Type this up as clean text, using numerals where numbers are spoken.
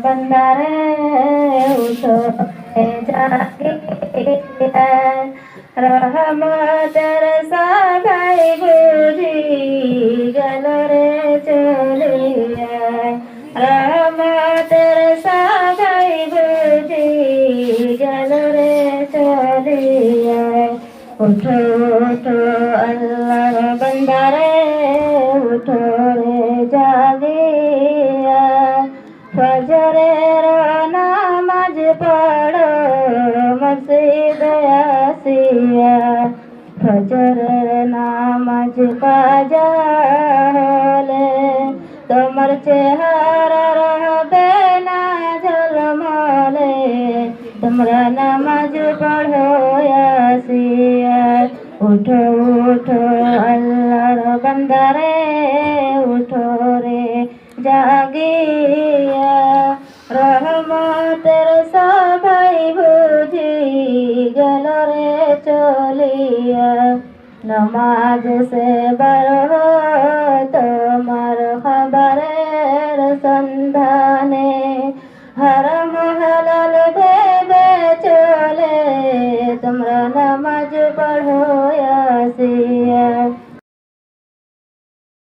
बंदारे उठो जागे रहमतेर सागाई बुझी गल रे चलिया रहमतेर सागाई बुझी गल रे चलिया उठो उठो अल्लाह बंदारे उठो रे जागिया फजरेर नामाज पढ़ो मस्जिद आसिया फजरेर नामाज काजा हले तोमर चेहरा रहबे ना झलमले তোমরা নামাজ পড়ো আসিয়া উঠো উঠো আল্লাহর বান্দারে উঠো রে জাগিয়া রহমতের সবাই বুঝি গেল রে চলিয়া নমাজ সে বড় তোমার খবরের সন্ধানে হারাম হালাল ভেবে চলে তোমরা নামাজ পড়ো